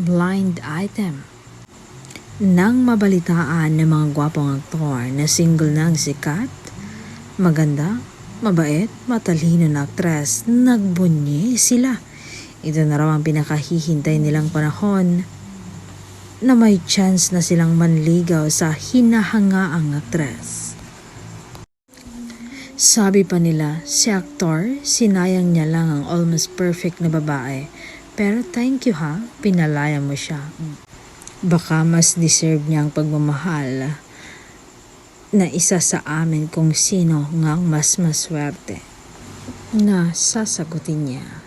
Blind item. Nang mabalitaan ng mga gwapong aktor na single na ang sikat, maganda, mabait, matalino na aktres, nagbunyi sila. Ito na raw ang pinakahihintay nilang panahon na may chance na silang manligaw sa hinahangaang aktres. Sabi pa nila, si aktor, sinayang niya lang ang almost perfect na babae. Pero thank you ha, pinalaya mo siya. Baka mas deserve niya ang pagmamahal na isa sa amin kung sino ngang mas maswerte na sasagutin niya.